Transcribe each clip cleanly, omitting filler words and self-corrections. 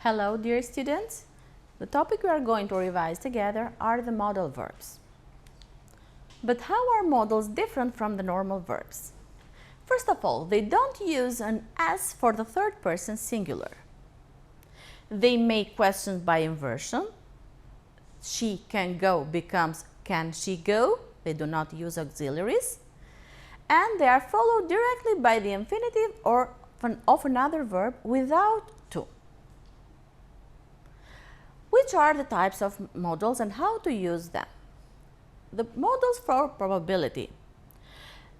Hello, dear students. The topic we are going to revise together are the modal verbs. But how are modals different from the normal verbs? First of all, they don't use an S for the third person singular. They make questions by inversion. She can go becomes can she go? They do not use auxiliaries. And they are followed directly by the infinitive or of another verb without to. Which are the types of modals and how to use them? The modals for probability.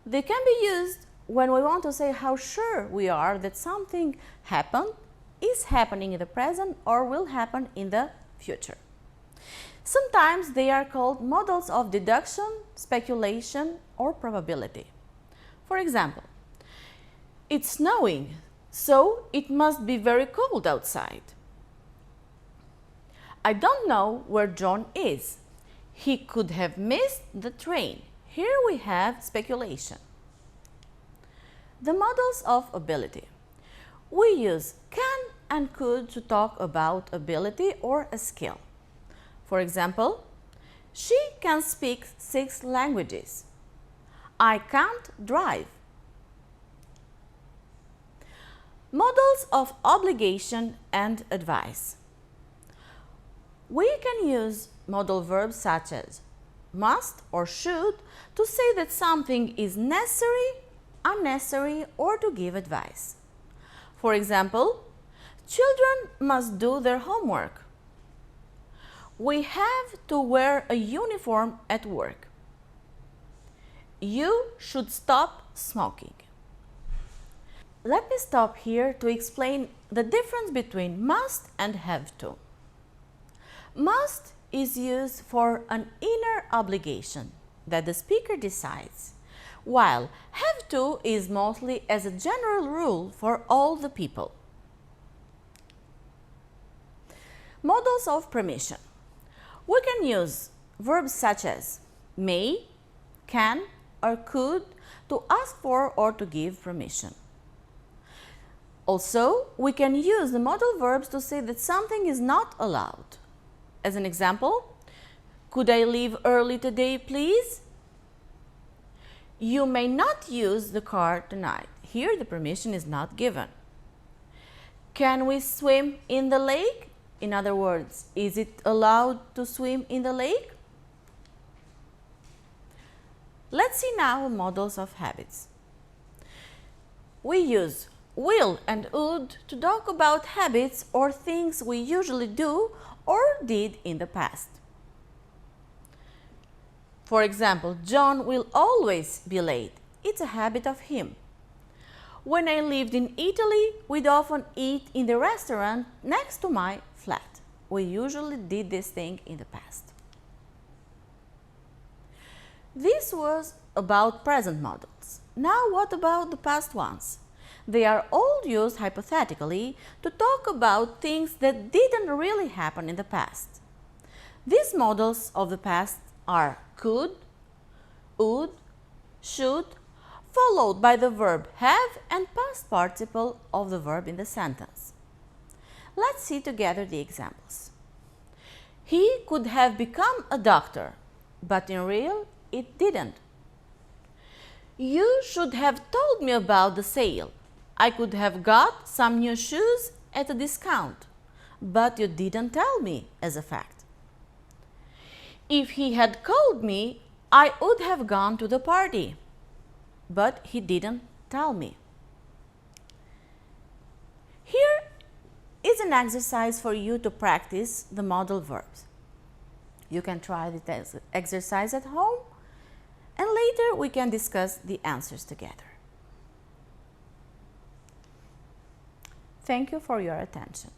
They can be used when we want to say how sure we are that something happened, is happening in the present, or will happen in the future. Sometimes they are called modals of deduction, speculation, or probability. For example, it's snowing, so it must be very cold outside. I don't know where John is. He could have missed the train. Here we have speculation. The modals of ability. We use can and could to talk about ability or a skill. For example, she can speak 6 languages. I can't drive. Modals of obligation and advice. We can use modal verbs such as must or should to say that something is necessary, unnecessary, or to give advice. For example, children must do their homework. We have to wear a uniform at work. You should stop smoking. Let me stop here to explain the difference between must and have to. Must is used for an inner obligation that the speaker decides, while have to is mostly as a general rule for all the people. Modals of permission. We can use verbs such as may, can, or could to ask for or to give permission. Also, we can use the modal verbs to say that something is not allowed. As an example, could I leave early today, please? You may not use the car tonight. Here the permission is not given. Can we swim in the lake? In other words, is it allowed to swim in the lake? Let's see now modals of habits. We use will and would to talk about habits or things we usually do or did in the past. For example, John will always be late. It's a habit of him. When I lived in Italy, we'd often eat in the restaurant next to my flat. We usually did this thing in the past. This was about present modals. Now what about the past ones? They are all used hypothetically to talk about things that didn't really happen in the past. These modals of the past are could, would, should, followed by the verb have and past participle of the verb in the sentence. Let's see together the examples. He could have become a doctor, but in real it didn't. You should have told me about the sale. I could have got some new shoes at a discount, but you didn't tell me as a fact. If he had called me, I would have gone to the party, but he didn't tell me. Here is an exercise for you to practice the modal verbs. You can try the exercise at home, and later we can discuss the answers together. Thank you for your attention.